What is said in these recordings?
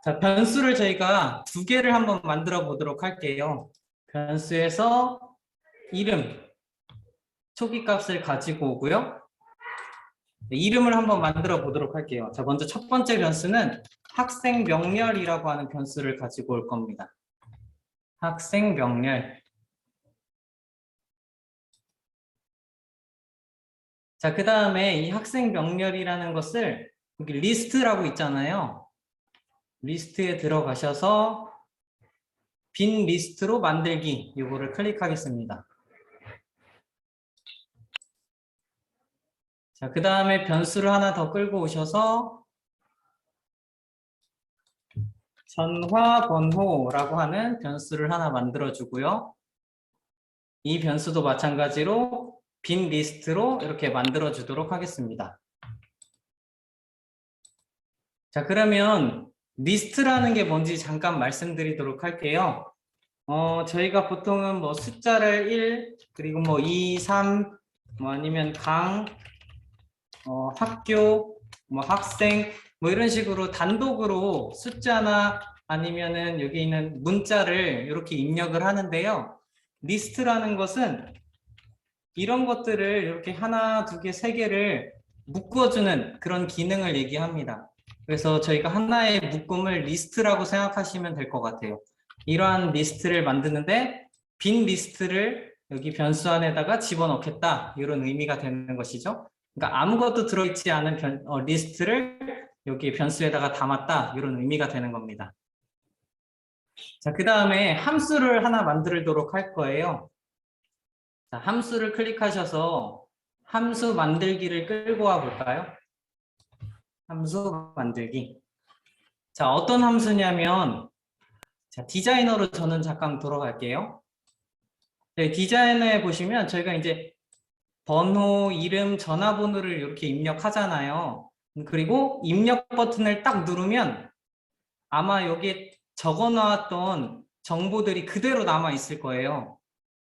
자, 변수를 저희가 두 개를 한번 만들어 보도록 할게요. 변수에서 이름, 초기 값을 가지고 오고요. 네, 이름을 한번 만들어 보도록 할게요. 자, 먼저 첫 번째 변수는 학생 명렬이라고 하는 변수를 가지고 올 겁니다. 학생 명렬. 자, 그 다음에 이 학생 명렬이라는 것을 여기 리스트라고 있잖아요. 리스트에 들어가셔서 빈 리스트로 만들기 이거를 클릭하겠습니다. 자, 그 다음에 변수를 하나 더 끌고 오셔서 전화번호라고 하는 변수를 하나 만들어 주고요. 이 변수도 마찬가지로 빈 리스트로 이렇게 만들어 주도록 하겠습니다. 자, 그러면 리스트라는 게 뭔지 잠깐 말씀드리도록 할게요. 저희가 보통은 뭐 숫자를 1, 그리고 뭐 2, 3, 뭐 아니면 강, 학교, 뭐 학생, 뭐 이런 식으로 단독으로 숫자나 아니면은 여기 있는 문자를 이렇게 입력을 하는데요. 리스트라는 것은 이런 것들을 이렇게 하나, 두 개, 세 개를 묶어주는 그런 기능을 얘기합니다. 그래서 저희가 하나의 묶음을 리스트라고 생각하시면 될 것 같아요. 이러한 리스트를 만드는데 빈 리스트를 여기 변수 안에다가 집어넣겠다 이런 의미가 되는 것이죠. 그러니까 아무것도 들어있지 않은 리스트를 여기 변수에다가 담았다 이런 의미가 되는 겁니다. 자, 그 다음에 함수를 하나 만들도록 할 거예요. 자, 함수를 클릭하셔서 함수 만들기를 끌고 와 볼까요? 함수 만들기. 자, 어떤 함수냐면 자, 디자이너로 저는 잠깐 돌아갈게요. 네, 디자이너에 보시면 저희가 이제 번호, 이름, 전화번호를 이렇게 입력하잖아요. 그리고 입력 버튼을 딱 누르면 아마 여기에 적어 놨던 정보들이 그대로 남아 있을 거예요.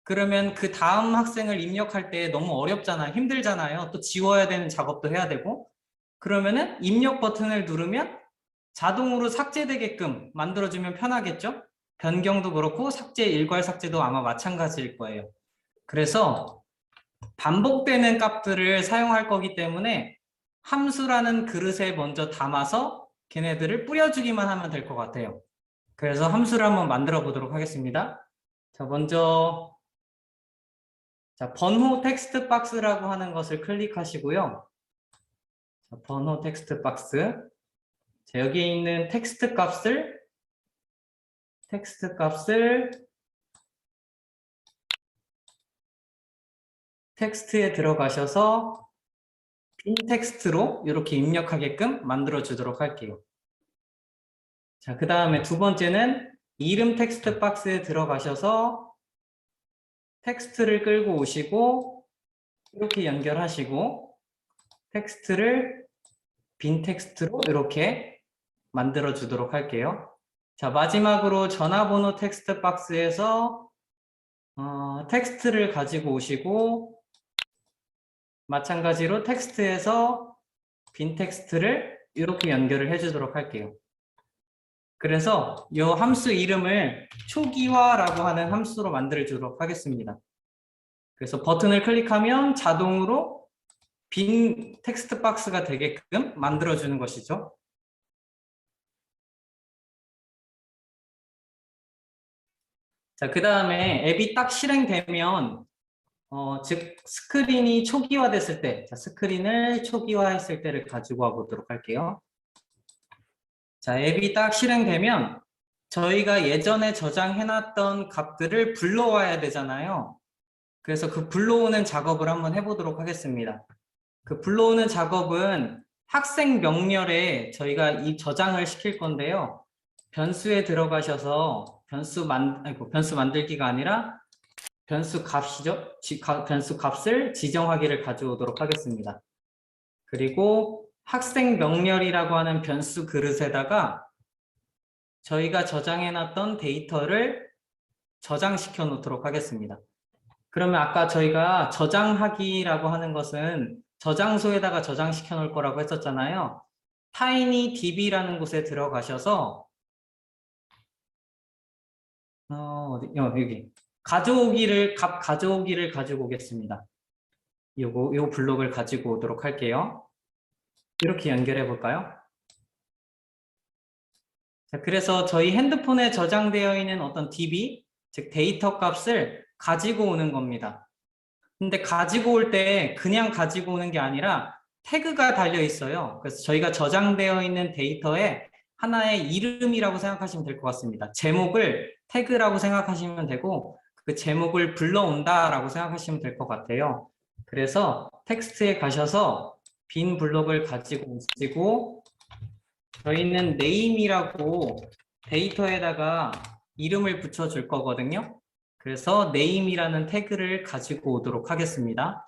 그러면 그 다음 학생을 입력할 때 너무 어렵잖아요. 힘들잖아요. 또 지워야 되는 작업도 해야 되고. 그러면은 입력 버튼을 누르면 자동으로 삭제되게끔 만들어주면 편하겠죠? 변경도 그렇고 삭제, 일괄 삭제도 아마 마찬가지일 거예요. 그래서 반복되는 값들을 사용할 거기 때문에 함수라는 그릇에 먼저 담아서 걔네들을 뿌려주기만 하면 될 것 같아요. 그래서 함수를 한번 만들어 보도록 하겠습니다. 자, 먼저 자, 번호 텍스트 박스라고 하는 것을 클릭하시고요. 자, 번호 텍스트 박스. 자, 여기 있는 텍스트 값을 텍스트에 들어가셔서 빈 텍스트로 이렇게 입력하게끔 만들어 주도록 할게요. 자, 그 다음에 두 번째는 이름 텍스트 박스에 들어가셔서 텍스트를 끌고 오시고 이렇게 연결하시고 텍스트를 빈 텍스트로 이렇게 만들어 주도록 할게요. 자, 마지막으로 전화번호 텍스트 박스에서 텍스트를 가지고 오시고 마찬가지로 텍스트에서 빈 텍스트를 이렇게 연결을 해주도록 할게요. 그래서 이 함수 이름을 초기화라고 하는 함수로 만들어주도록 하겠습니다. 그래서 버튼을 클릭하면 자동으로 빈 텍스트 박스가 되게끔 만들어주는 것이죠. 자, 그 다음에 앱이 딱 실행되면 즉 스크린이 초기화됐을 때, 자, 스크린을 초기화했을 때를 가지고 와 보도록 할게요. 자, 앱이 딱 실행되면 저희가 예전에 저장해놨던 값들을 불러와야 되잖아요. 그래서 그 불러오는 작업을 한번 해보도록 하겠습니다. 그 불러오는 작업은 학생 명렬에 저희가 이 저장을 시킬 건데요. 변수에 들어가셔서 변수 만들기가 아니라 변수 값이죠. 변수 값을 지정하기를 가져오도록 하겠습니다. 그리고 학생 명렬이라고 하는 변수 그릇에다가 저희가 저장해놨던 데이터를 저장시켜 놓도록 하겠습니다. 그러면 아까 저희가 저장하기라고 하는 것은 저장소에다가 저장시켜 놓을 거라고 했었잖아요. TinyDB라는 곳에 들어가셔서 여기. 값 가져오기를 가지고 오겠습니다. 요 블록을 가지고 오도록 할게요. 이렇게 연결해 볼까요? 자, 그래서 저희 핸드폰에 저장되어 있는 어떤 DB, 즉 데이터 값을 가지고 오는 겁니다. 근데 가지고 올 때 그냥 가지고 오는 게 아니라 태그가 달려 있어요. 그래서 저희가 저장되어 있는 데이터에 하나의 이름이라고 생각하시면 될 것 같습니다. 제목을 태그라고 생각하시면 되고 그 제목을 불러온다라고 생각하시면 될 것 같아요. 그래서 텍스트에 가셔서 빈 블록을 가지고 오시고 저희는 name이라고 데이터에다가 이름을 붙여줄 거거든요. 그래서 name이라는 태그를 가지고 오도록 하겠습니다.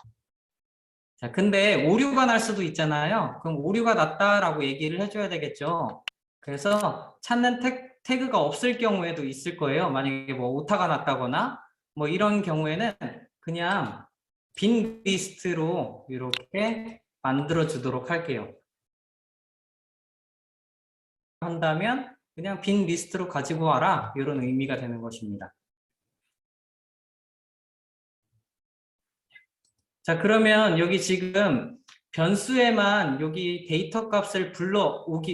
자, 근데 오류가 날 수도 있잖아요. 그럼 오류가 났다라고 얘기를 해줘야 되겠죠. 그래서 찾는 태그가 없을 경우에도 있을 거예요. 만약에 뭐 오타가 났다거나 뭐 이런 경우에는 그냥 빈 리스트로 이렇게 만들어 주도록 할게요. 한다면 그냥 빈 리스트로 가지고 와라 이런 의미가 되는 것입니다. 자, 그러면 여기 지금 변수에만 여기 데이터 값을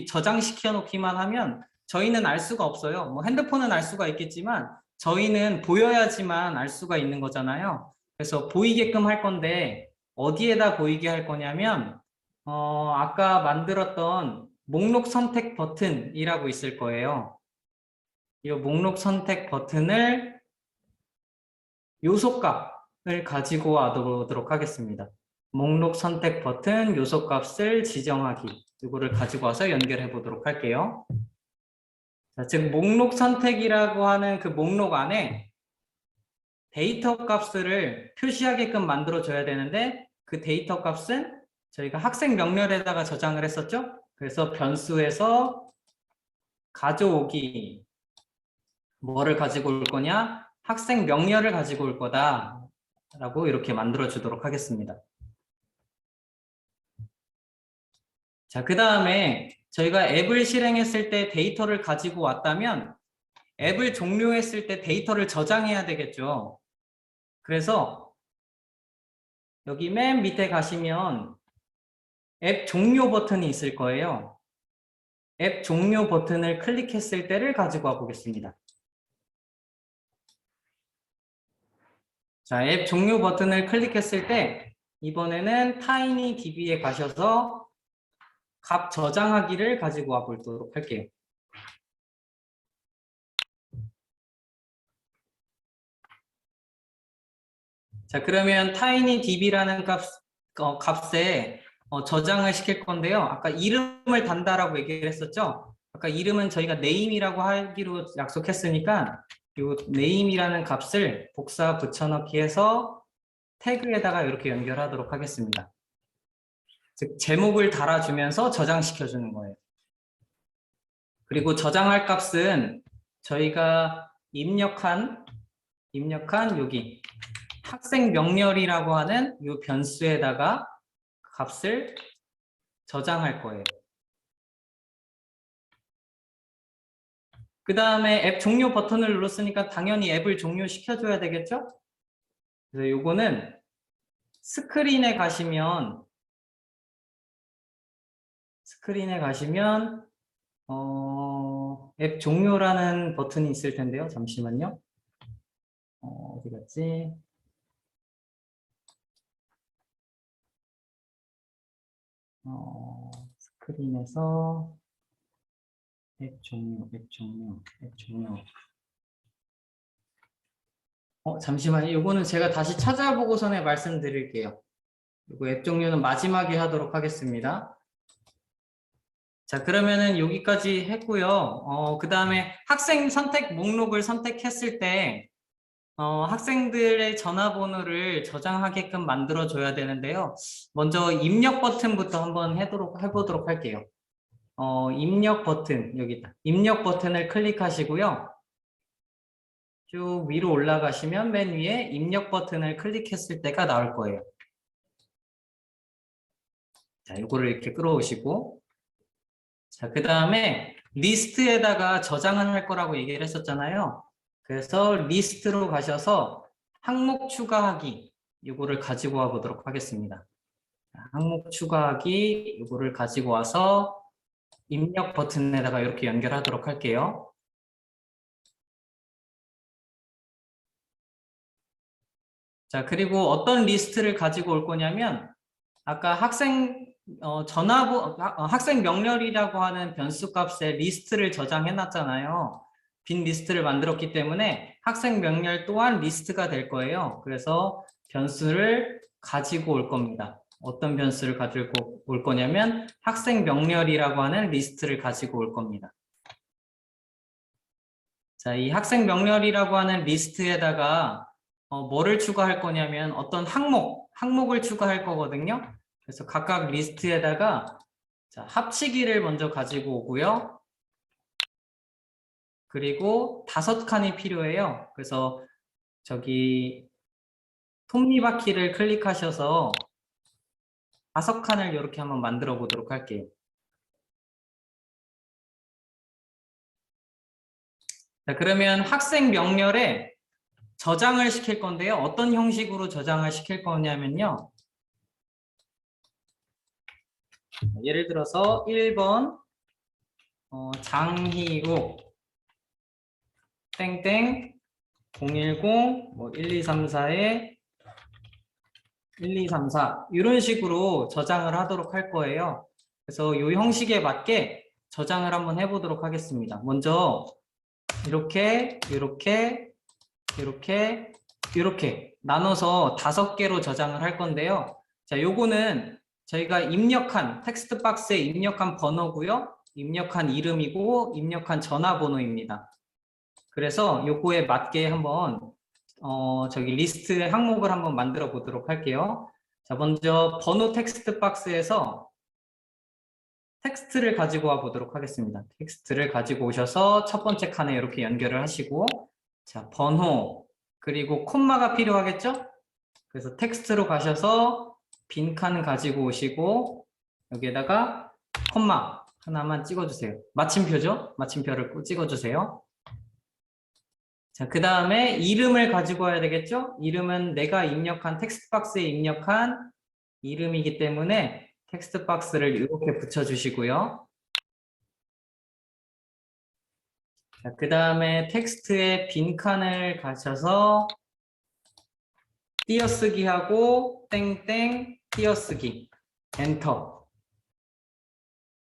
저장시켜 놓기만 하면 저희는 알 수가 없어요. 뭐 핸드폰은 알 수가 있겠지만 저희는 보여야지만 알 수가 있는 거잖아요. 그래서 보이게끔 할 건데 어디에다 보이게 할 거냐면 아까 만들었던 목록 선택 버튼이라고 있을 거예요. 이 목록 선택 버튼을 요소값을 가지고 와도록 하겠습니다. 목록 선택 버튼 요소값을 지정하기 이거를 가지고 와서 연결해 보도록 할게요. 자, 즉 목록 선택이라고 하는 그 목록 안에 데이터 값을 표시하게끔 만들어 줘야 되는데 그 데이터 값은 저희가 학생 명렬에다가 저장을 했었죠. 그래서 변수에서 가져오기 뭐를 가지고 올 거냐? 학생 명렬을 가지고 올 거다 라고 이렇게 만들어 주도록 하겠습니다. 자, 그 다음에 저희가 앱을 실행했을 때 데이터를 가지고 왔다면 앱을 종료했을 때 데이터를 저장해야 되겠죠. 그래서 여기 맨 밑에 가시면 앱 종료 버튼이 있을 거예요. 앱 종료 버튼을 클릭했을 때를 가지고 와 보겠습니다. 자, 앱 종료 버튼을 클릭했을 때 이번에는 TinyDB에 가셔서 값 저장하기를 가지고 와 보도록 할게요. 자, 그러면 TinyDB라는 값에 저장을 시킬 건데요. 아까 이름을 단다라고 얘기를 했었죠. 아까 이름은 저희가 name이라고 하기로 약속했으니까 이 name이라는 값을 복사 붙여넣기 해서 태그에다가 이렇게 연결하도록 하겠습니다. 즉 제목을 달아주면서 저장시켜주는 거예요. 그리고 저장할 값은 저희가 입력한 여기 학생 명렬이라고 하는 이 변수에다가 값을 저장할 거예요. 그 다음에 앱 종료 버튼을 눌렀으니까 당연히 앱을 종료시켜줘야 되겠죠? 그래서 요거는 스크린에 가시면 앱 종료라는 버튼이 있을 텐데요. 잠시만요. 어디 갔지? 스크린에서 앱 종료. 잠시만요. 요거는 제가 다시 찾아보고서는 말씀드릴게요. 요거 앱 종료는 마지막에 하도록 하겠습니다. 자, 그러면은 여기까지 했고요. 그 다음에 학생 선택 목록을 선택했을 때 학생들의 전화번호를 저장하게끔 만들어줘야 되는데요. 먼저 입력 버튼부터 한번 해보도록 할게요. 입력 버튼, 여기 있다. 입력 버튼을 클릭하시고요. 쭉 위로 올라가시면 맨 위에 입력 버튼을 클릭했을 때가 나올 거예요. 자, 이거를 이렇게 끌어오시고 자, 그 다음에 리스트에다가 저장을 할 거라고 얘기를 했었잖아요. 그래서 리스트로 가셔서 항목 추가하기 이거를 가지고 와 보도록 하겠습니다. 항목 추가하기 이거를 가지고 와서 입력 버튼에다가 이렇게 연결하도록 할게요. 자, 그리고 어떤 리스트를 가지고 올 거냐면 아까 학생 명렬이라고 하는 변수 값에 리스트를 저장해 놨잖아요. 빈 리스트를 만들었기 때문에 학생 명렬 또한 리스트가 될 거예요. 그래서 변수를 가지고 올 겁니다. 어떤 변수를 가지고 올 거냐면 학생 명렬이라고 하는 리스트를 가지고 올 겁니다. 자, 이 학생 명렬이라고 하는 리스트에다가 뭐를 추가할 거냐면 어떤 항목을 추가할 거거든요. 그래서 각각 리스트에다가 자, 합치기를 먼저 가지고 오고요. 그리고 5칸이 필요해요. 그래서 저기 톱니바퀴를 클릭하셔서 5칸을 이렇게 한번 만들어 보도록 할게요. 자, 그러면 학생 명렬에 저장을 시킬 건데요. 어떤 형식으로 저장을 시킬 거냐면요. 예를 들어서 1번 장희욱 땡땡 010 뭐 1234에 1234 이런 식으로 저장을 하도록 할 거예요. 그래서 이 형식에 맞게 저장을 한번 해보도록 하겠습니다. 먼저 이렇게 이렇게 나눠서 5개로 저장을 할 건데요. 자, 요거는 저희가 입력한 텍스트 박스에 입력한 번호고요. 입력한 이름이고 입력한 전화번호입니다. 그래서 요거에 맞게 한번 저기 리스트 항목을 한번 만들어 보도록 할게요. 자, 먼저 번호 텍스트 박스에서 텍스트를 가지고 와 보도록 하겠습니다. 텍스트를 가지고 오셔서 첫 번째 칸에 이렇게 연결을 하시고 자, 번호 그리고 콤마가 필요하겠죠? 그래서 텍스트로 가셔서 빈 칸 가지고 오시고 여기에다가 콤마 하나만 찍어주세요. 마침표죠? 마침표를 꼭 찍어주세요. 자, 그 다음에 이름을 가지고 와야 되겠죠? 이름은 내가 입력한 텍스트 박스에 입력한 이름이기 때문에 텍스트 박스를 이렇게 붙여주시고요. 자, 그 다음에 텍스트에 빈칸을 가셔서 띄어쓰기 하고 땡땡 띄어쓰기 엔터.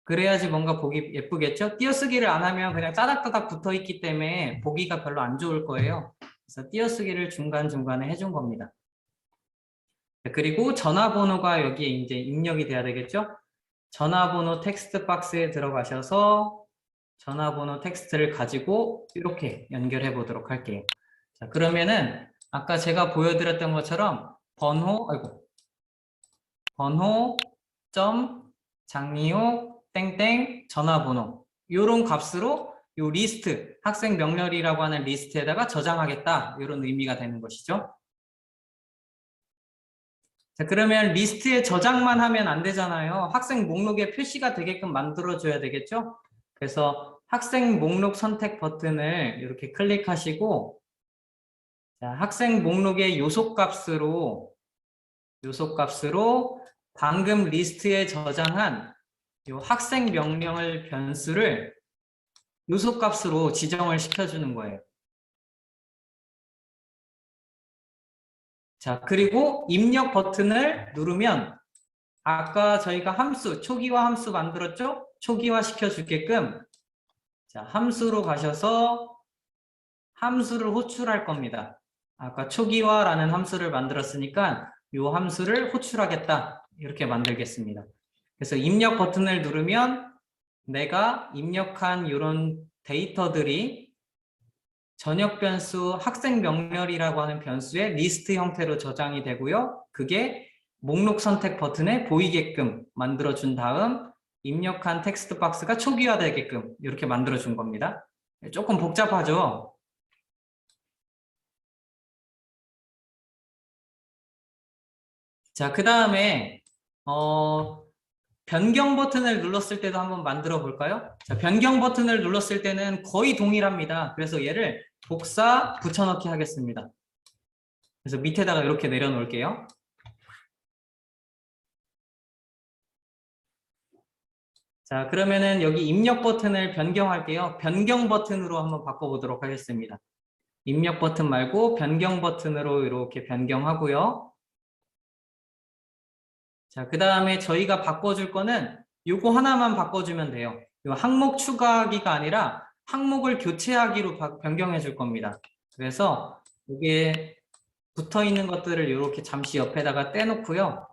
그래야지 뭔가 보기 예쁘겠죠? 띄어쓰기를 안 하면 그냥 따닥따닥 붙어 있기 때문에 보기가 별로 안 좋을 거예요. 그래서 띄어쓰기를 중간중간에 해준 겁니다. 그리고 전화번호가 여기에 이제 입력이 돼야 되겠죠? 전화번호 텍스트 박스에 들어가셔서 전화번호 텍스트를 가지고 이렇게 연결해 보도록 할게요. 자, 그러면은 아까 제가 보여드렸던 것처럼 번호 점 장미호 땡땡 전화번호 이런 값으로 요 리스트 학생 명렬이라고 하는 리스트에다가 저장하겠다 이런 의미가 되는 것이죠. 자, 그러면 리스트에 저장만 하면 안 되잖아요. 학생 목록에 표시가 되게끔 만들어줘야 되겠죠? 그래서 학생 목록 선택 버튼을 이렇게 클릭하시고 자, 학생 목록의 요소값으로 방금 리스트에 저장한 요 학생 명령을 변수를 요소값으로 지정을 시켜주는 거예요. 자, 그리고 입력 버튼을 누르면 아까 저희가 초기화 함수 만들었죠? 초기화 시켜주게끔 자, 함수로 가셔서 함수를 호출할 겁니다. 아까 초기화라는 함수를 만들었으니까 이 함수를 호출하겠다. 이렇게 만들겠습니다. 그래서 입력 버튼을 누르면 내가 입력한 이런 데이터들이 전역 변수 학생 명렬이라고 하는 변수의 리스트 형태로 저장이 되고요. 그게 목록 선택 버튼에 보이게끔 만들어준 다음 입력한 텍스트 박스가 초기화되게끔 이렇게 만들어준 겁니다. 조금 복잡하죠? 자, 그 다음에 변경 버튼을 눌렀을 때도 한번 만들어 볼까요? 자, 변경 버튼을 눌렀을 때는 거의 동일합니다. 그래서 얘를 복사 붙여넣기 하겠습니다. 그래서 밑에다가 이렇게 내려놓을게요. 자, 그러면은 여기 입력 버튼을 변경할게요. 변경 버튼으로 한번 바꿔보도록 하겠습니다. 입력 버튼 말고 변경 버튼으로 이렇게 변경하고요. 자, 그 다음에 저희가 바꿔줄 거는 요거 하나만 바꿔주면 돼요. 요 항목 추가하기가 아니라 항목을 교체하기로 변경해 줄 겁니다. 그래서 여기에 붙어 있는 것들을 이렇게 잠시 옆에다가 떼놓고요.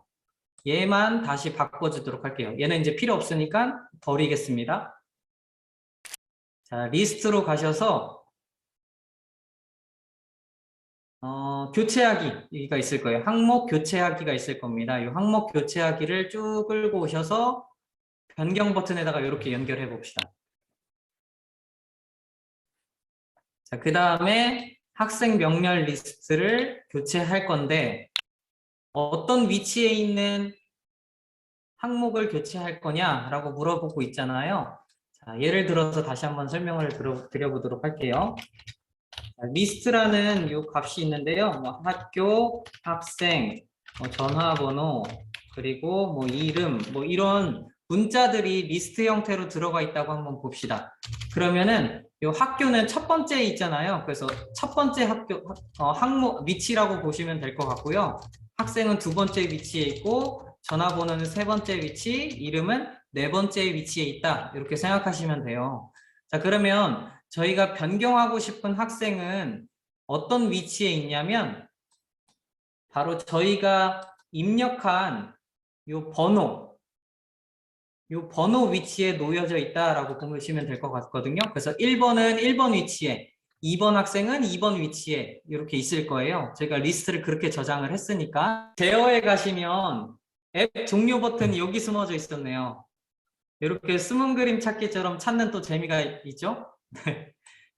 얘만 다시 바꿔주도록 할게요. 얘는 이제 필요 없으니까 버리겠습니다. 자, 리스트로 가셔서 교체하기가 있을 거예요. 항목 교체하기가 있을 겁니다. 이 항목 교체하기를 쭉 끌고 오셔서 변경 버튼에다가 이렇게 연결해 봅시다. 자, 그 다음에 학생 명렬 리스트를 교체할 건데 어떤 위치에 있는 항목을 교체할 거냐라고 물어보고 있잖아요. 자, 예를 들어서 다시 한번 설명을 드려보도록 할게요. 자, 리스트라는 이 값이 있는데요. 뭐 학교, 학생, 뭐 전화번호, 그리고 뭐 이름, 뭐 이런 문자들이 리스트 형태로 들어가 있다고 한번 봅시다. 그러면은 이 학교는 첫 번째에 있잖아요. 그래서 첫 번째 학교 항목 위치라고 보시면 될 것 같고요. 학생은 두 번째 위치에 있고 전화번호는 세 번째 위치, 이름은 네 번째 위치에 있다. 이렇게 생각하시면 돼요. 자, 그러면 저희가 변경하고 싶은 학생은 어떤 위치에 있냐면 바로 저희가 입력한 요 번호 위치에 놓여져 있다라고 보시면 될 것 같거든요. 그래서 1번은 1번 위치에, 2번 학생은 2번 위치에 이렇게 있을 거예요. 저희가 리스트를 그렇게 저장을 했으니까. 제어에 가시면 앱 종료 버튼이 여기 숨어져 있었네요. 이렇게 숨은 그림 찾기처럼 찾는 또 재미가 있죠?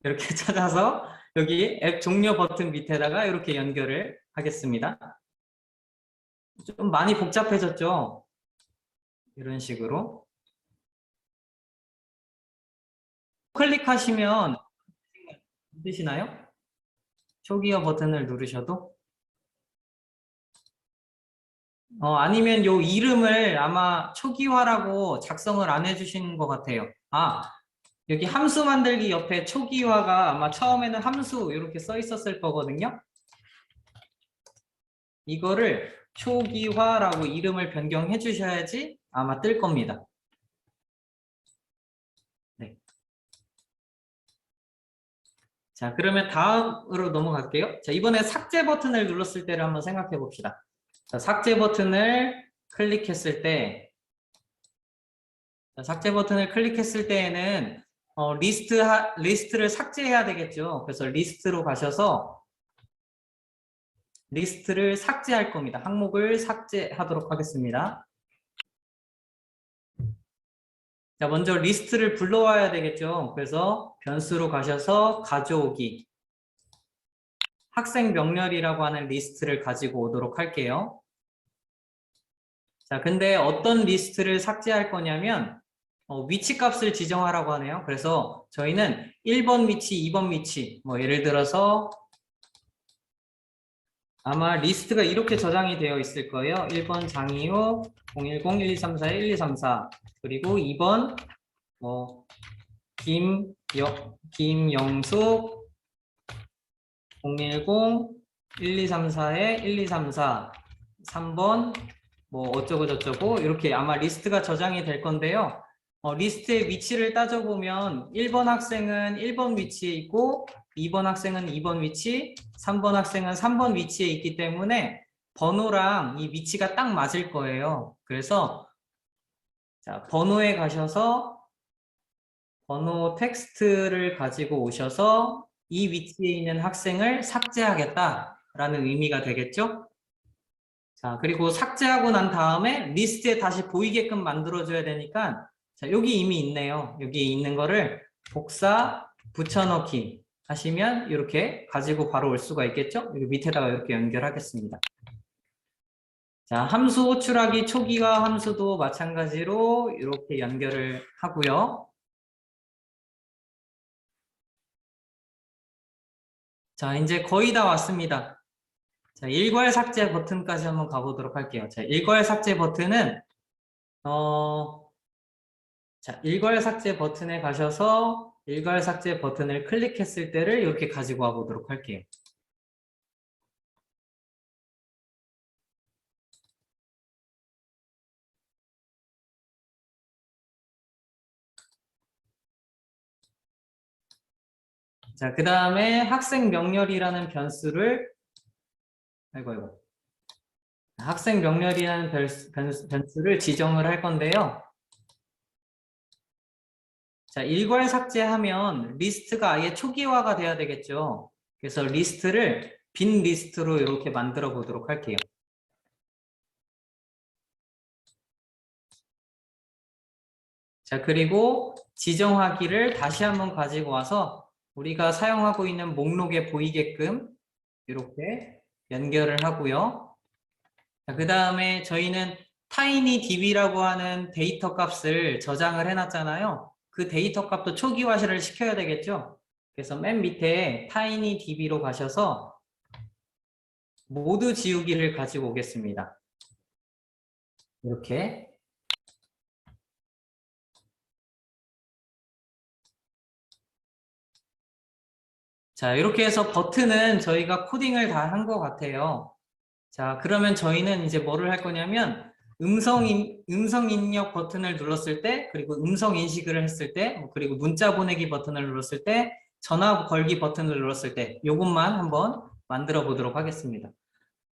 이렇게 찾아서 여기 앱 종료 버튼 밑에다가 이렇게 연결을 하겠습니다. 좀 많이 복잡해졌죠? 이런 식으로. 클릭하시면 되시나요? 초기화 버튼을 누르셔도? 아니면 요 이름을 아마 초기화라고 작성을 안 해주시는 것 같아요. 아, 여기 함수 만들기 옆에 초기화가 아마 처음에는 함수 이렇게 써 있었을 거거든요. 이거를 초기화라고 이름을 변경해 주셔야지 아마 뜰 겁니다. 네. 자, 그러면 다음으로 넘어갈게요. 자, 이번에 삭제 버튼을 눌렀을 때를 한번 생각해 봅시다. 자, 삭제 버튼을 클릭했을 때, 자, 삭제 버튼을 클릭했을 때에는 리스트를 삭제해야 되겠죠. 그래서 리스트로 가셔서 리스트를 삭제할 겁니다. 항목을 삭제하도록 하겠습니다. 자, 먼저 리스트를 불러와야 되겠죠. 그래서 변수로 가셔서 가져오기. 학생 명렬이라고 하는 리스트를 가지고 오도록 할게요. 자, 근데 어떤 리스트를 삭제할 거냐면 위치 값을 지정하라고 하네요. 그래서 저희는 1번 위치, 2번 위치, 뭐 예를 들어서 아마 리스트가 이렇게 저장이 되어 있을 거예요. 1번 장이호 010-1234-1234 그리고 2번 뭐 김영숙 010-1234-1234 3번 뭐 어쩌고 저쩌고 이렇게 아마 리스트가 저장이 될 건데요. 리스트의 위치를 따져보면 1번 학생은 1번 위치에 있고 2번 학생은 2번 위치, 3번 학생은 3번 위치에 있기 때문에 번호랑 이 위치가 딱 맞을 거예요. 그래서 자, 번호에 가셔서 번호 텍스트를 가지고 오셔서 이 위치에 있는 학생을 삭제하겠다라는 의미가 되겠죠? 자, 그리고 삭제하고 난 다음에 리스트에 다시 보이게끔 만들어줘야 되니까 자, 여기 이미 있네요. 여기 있는 거를 복사, 붙여넣기 하시면 이렇게 가지고 바로 올 수가 있겠죠? 여기 밑에다가 이렇게 연결하겠습니다. 자, 함수 호출하기 초기화 함수도 마찬가지로 이렇게 연결을 하고요. 자, 이제 거의 다 왔습니다. 자, 일괄 삭제 버튼까지 한번 가보도록 할게요. 자, 일괄 삭제 버튼은 일괄 삭제 버튼에 가셔서 일괄 삭제 버튼을 클릭했을 때를 이렇게 가지고 와 보도록 할게요. 자, 그 다음에 학생 명렬이라는 변수를 학생 명렬이라는 변수를 지정을 할 건데요. 자, 일괄 삭제하면 리스트가 아예 초기화가 돼야 되겠죠. 그래서 리스트를 빈 리스트로 이렇게 만들어 보도록 할게요. 자, 그리고 지정하기를 다시 한번 가지고 와서 우리가 사용하고 있는 목록에 보이게끔 이렇게 연결을 하고요. 자, 그 다음에 저희는 tinydb라고 하는 데이터 값을 저장을 해놨잖아요. 그 데이터 값도 초기화를 시켜야 되겠죠. 그래서 맨 밑에 tinydb로 가셔서 모두 지우기를 가지고 오겠습니다. 이렇게. 자, 이렇게 해서 버튼은 저희가 코딩을 다 한 것 같아요. 자, 그러면 저희는 이제 뭐를 할 거냐면 음성 입력 버튼을 눌렀을 때, 그리고 음성 인식을 했을 때, 그리고 문자 보내기 버튼을 눌렀을 때, 전화 걸기 버튼을 눌렀을 때 요것만 한번 만들어 보도록 하겠습니다.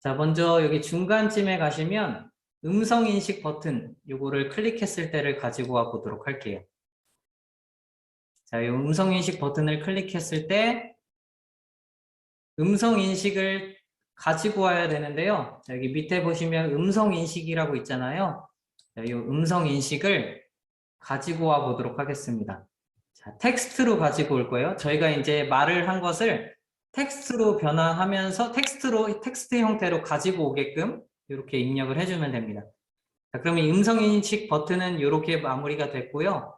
자, 먼저 여기 중간쯤에 가시면 음성 인식 버튼 요거를 클릭했을 때를 가지고 와 보도록 할게요. 자, 이 음성 인식 버튼을 클릭했을 때 음성 인식을 가지고 와야 되는데요. 여기 밑에 보시면 음성 인식이라고 있잖아요. 이 음성 인식을 가지고 와 보도록 하겠습니다. 자, 텍스트로 가지고 올 거예요. 저희가 이제 말을 한 것을 텍스트로 변환하면서 텍스트 형태로 가지고 오게끔 이렇게 입력을 해주면 됩니다. 자, 그러면 음성 인식 버튼은 이렇게 마무리가 됐고요.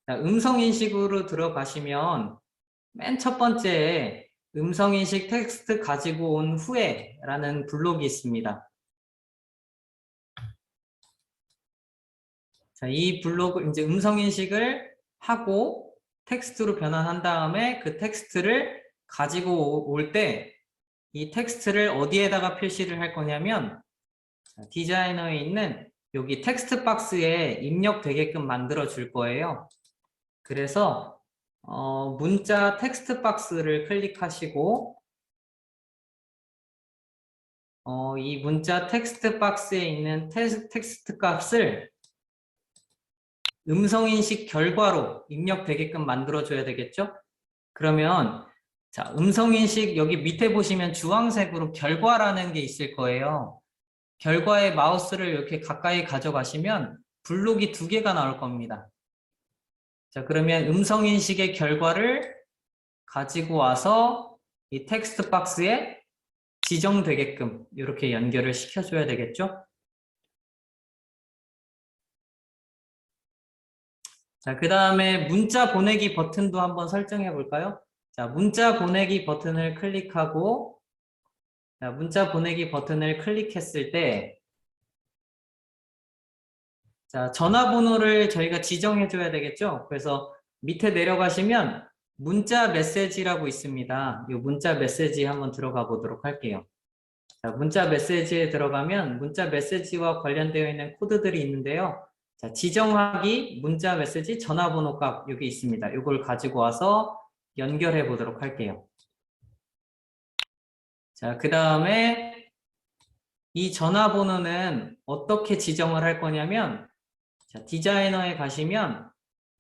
자, 음성 인식으로 들어가시면 맨 첫 번째에 음성인식 텍스트 가지고 온 후에 라는 블록이 있습니다. 자, 이 블록을 이제 음성인식을 하고 텍스트로 변환한 다음에 그 텍스트를 가지고 올 때 이 텍스트를 어디에다가 표시를 할 거냐면 디자이너에 있는 여기 텍스트 박스에 입력되게끔 만들어 줄 거예요. 그래서 문자 텍스트 박스를 클릭하시고 이 문자 텍스트 박스에 있는 텍스트 값을 음성인식 결과로 입력되게끔 만들어줘야 되겠죠? 그러면 자, 음성인식 여기 밑에 보시면 주황색으로 결과라는 게 있을 거예요. 결과에 마우스를 이렇게 가까이 가져가시면 블록이 2개가 나올 겁니다. 자, 그러면 음성인식의 결과를 가지고 와서 이 텍스트 박스에 지정되게끔 이렇게 연결을 시켜줘야 되겠죠? 자, 그 다음에 문자 보내기 버튼도 한번 설정해 볼까요? 자, 문자 보내기 버튼을 클릭하고, 자, 문자 보내기 버튼을 클릭했을 때, 자, 전화번호를 저희가 지정해 줘야 되겠죠? 그래서 밑에 내려가시면 문자 메시지라고 있습니다. 이 문자 메시지 한번 들어가 보도록 할게요. 자, 문자 메시지에 들어가면 문자 메시지와 관련되어 있는 코드들이 있는데요. 자, 지정하기, 문자 메시지, 전화번호 값 여기 있습니다. 이걸 가지고 와서 연결해 보도록 할게요. 자, 그 다음에 이 전화번호는 어떻게 지정을 할 거냐면 자, 디자이너에 가시면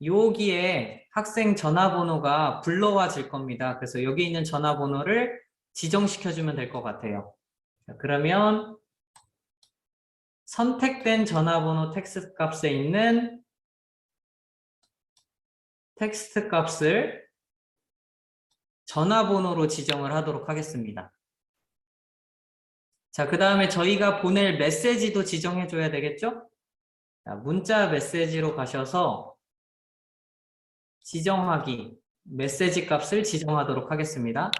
여기에 학생 전화번호가 불러와질 겁니다. 그래서 여기 있는 전화번호를 지정시켜주면 될 것 같아요. 자, 그러면 선택된 전화번호 텍스트 값에 있는 텍스트 값을 전화번호로 지정을 하도록 하겠습니다. 자, 그 다음에 저희가 보낼 메시지도 지정해 줘야 되겠죠? 자, 문자 메시지로 가셔서 지정하기, 메시지 값을 지정하도록 하겠습니다.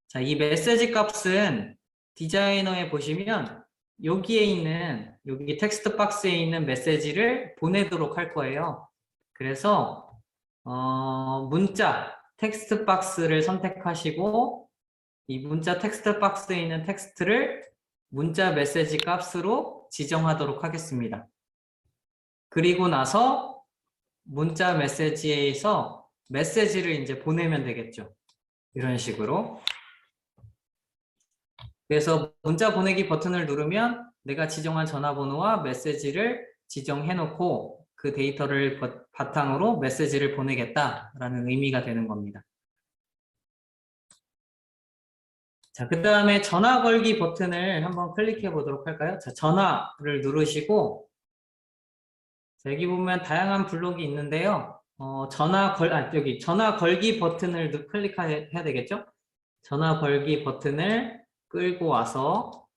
자, 이 메시지 값은 디자이너에 보시면 여기에 있는, 여기 텍스트 박스에 있는 메시지를 보내도록 할 거예요. 그래서 문자 텍스트 박스를 선택하시고 이 문자 텍스트 박스에 있는 텍스트를 문자 메시지 값으로 지정하도록 하겠습니다. 그리고 나서 문자 메시지에서 메시지를 이제 보내면 되겠죠. 이런 식으로. 그래서 문자 보내기 버튼을 누르면 내가 지정한 전화번호와 메시지를 지정해 놓고 그 데이터를 바탕으로 메시지를 보내겠다라는 의미가 되는 겁니다. 자, 그 다음에 전화 걸기 버튼을 한번 클릭해 보도록 할까요? 자, 전화를 누르시고, 자, 여기 보면 다양한 블록이 있는데요. 여기 전화 걸기 버튼을 클릭해야 되겠죠? 전화 걸기 버튼을 끌고 와서,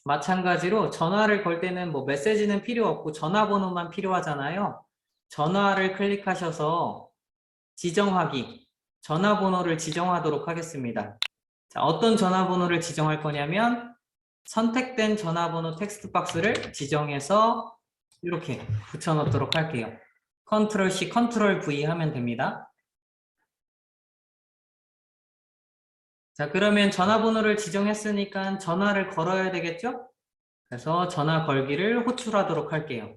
마찬가지로 전화를 걸 때는 뭐 메시지는 필요 없고 전화번호만 필요하잖아요. 전화를 클릭하셔서 지정하기, 전화번호를 지정하도록 하겠습니다. 자, 어떤 전화번호를 지정할 거냐면 선택된 전화번호 텍스트 박스를 지정해서 이렇게 붙여놓도록 할게요. 컨트롤 C, 컨트롤 V 하면 됩니다. 자, 그러면 전화번호를 지정했으니까 전화를 걸어야 되겠죠? 그래서 전화 걸기를 호출하도록 할게요.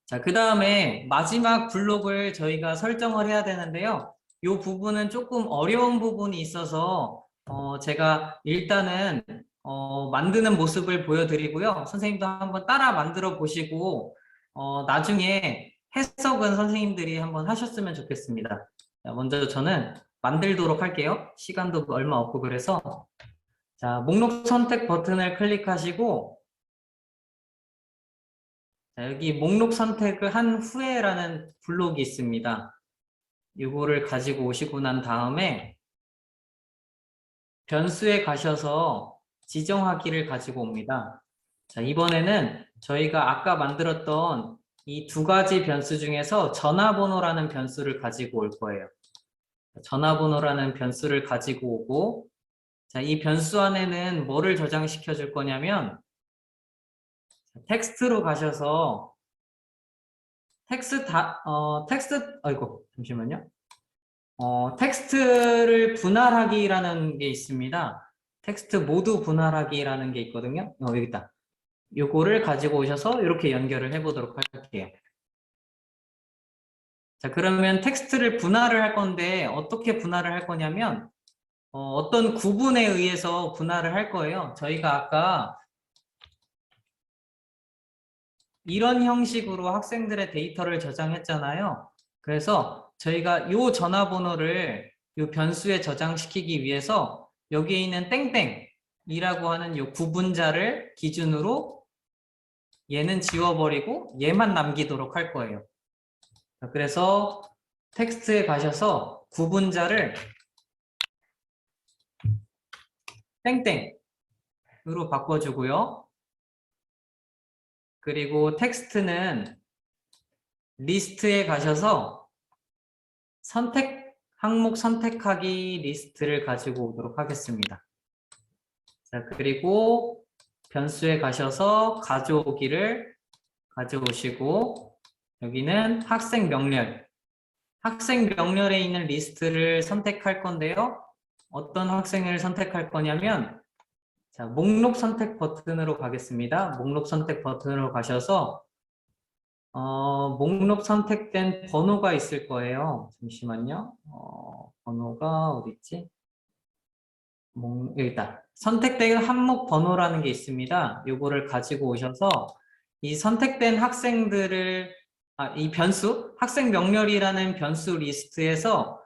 자, 그 다음에 마지막 블록을 저희가 설정을 해야 되는데요. 이 부분은 조금 어려운 부분이 있어서 제가 일단은 만드는 모습을 보여드리고요. 선생님도 한번 따라 만들어 보시고 나중에 해석은 선생님들이 한번 하셨으면 좋겠습니다. 자, 먼저 저는 만들도록 할게요. 시간도 얼마 없고 그래서 자, 목록 선택 버튼을 클릭하시고 자, 여기 목록 선택을 한 후에라는 블록이 있습니다. 이거를 가지고 오시고 난 다음에 변수에 가셔서 지정하기를 가지고 옵니다. 자, 이번에는 저희가 아까 만들었던 이 두 가지 변수 중에서 전화번호라는 변수를 가지고 올 거예요. 전화번호라는 변수를 가지고 오고, 자, 이 변수 안에는 뭐를 저장시켜 줄 거냐면, 텍스트로 가셔서, 아이고, 잠시만요. 텍스트를 분할하기라는 게 있습니다. 텍스트 모두 분할하기라는 게 있거든요. 여기 있다. 요거를 가지고 오셔서 이렇게 연결을 해보도록 할게요. 자, 그러면 텍스트를 분할을 할 건데 어떻게 분할을 할 거냐면 어떤 구분에 의해서 분할을 할 거예요. 저희가 아까 이런 형식으로 학생들의 데이터를 저장했잖아요. 그래서 저희가 요 전화번호를 요 변수에 저장시키기 위해서 여기에 있는 땡땡이라고 하는 요 구분자를 기준으로 얘는 지워버리고 얘만 남기도록 할 거예요. 그래서 텍스트에 가셔서 구분자를 땡땡으로 바꿔주고요. 그리고 텍스트는 리스트에 가셔서 항목 선택하기 리스트를 가지고 오도록 하겠습니다. 자, 그리고 변수에 가셔서 가져오기를 가져오시고 여기는 학생 명렬. 학생 명렬에 있는 리스트를 선택할 건데요. 어떤 학생을 선택할 거냐면 자, 목록 선택 버튼으로 가겠습니다. 목록 선택 버튼으로 가셔서 목록 선택된 번호가 있을 거예요. 잠시만요. 번호가 어디 있지? 여기 있다. 선택된 항목 번호라는 게 있습니다. 요거를 가지고 오셔서 이 선택된 학생들을 이 변수, 학생 명렬이라는 변수 리스트에서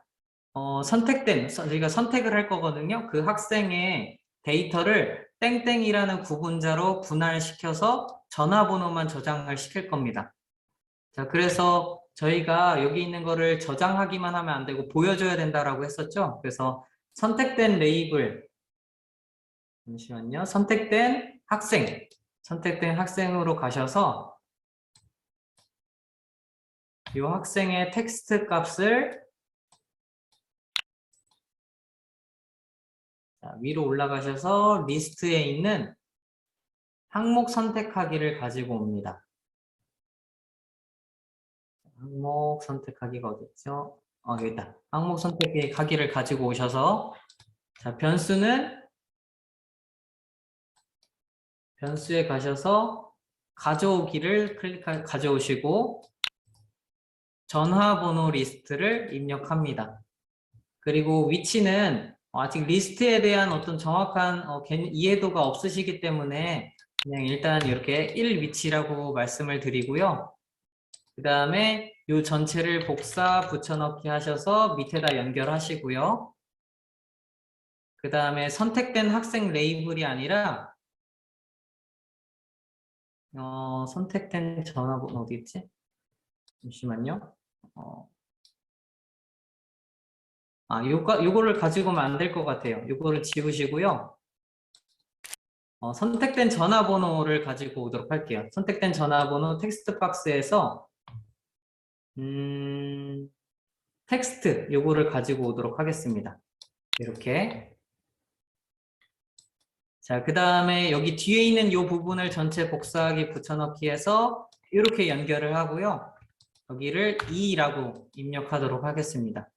저희가 선택을 할 거거든요. 그 학생의 데이터를 땡땡이라는 구분자로 분할시켜서 전화번호만 저장을 시킬 겁니다. 자, 그래서 저희가 여기 있는 거를 저장하기만 하면 안 되고 보여줘야 된다라고 했었죠. 그래서 선택된 레이블, 잠시만요. 선택된 학생으로 가셔서 이 학생의 텍스트 값을 위로 올라가셔서 리스트에 있는 항목 선택하기를 가지고 옵니다. 항목 선택하기가 어딨죠? 여기 있다. 항목 선택하기를 가지고 오셔서 자, 변수에 가셔서 가져오기를 가져오시고 전화번호 리스트를 입력합니다. 그리고 위치는 아직 리스트에 대한 어떤 정확한 이해도가 없으시기 때문에 그냥 일단 이렇게 1 위치라고 말씀을 드리고요. 그 다음에 이 전체를 복사 붙여넣기 하셔서 밑에다 연결하시고요. 그 다음에 선택된 학생 레이블이 아니라 선택된 전화번호 어디 있지? 잠시만요. 요거를 가지고 오면 안 될 것 같아요. 요거를 지우시고요. 선택된 전화번호를 가지고 오도록 할게요. 선택된 전화번호 텍스트 박스에서 텍스트 요거를 가지고 오도록 하겠습니다. 이렇게. 자, 그 다음에 여기 뒤에 있는 이 부분을 전체 복사하기 붙여넣기 해서 이렇게 연결을 하고요. 여기를 2라고 입력하도록 하겠습니다.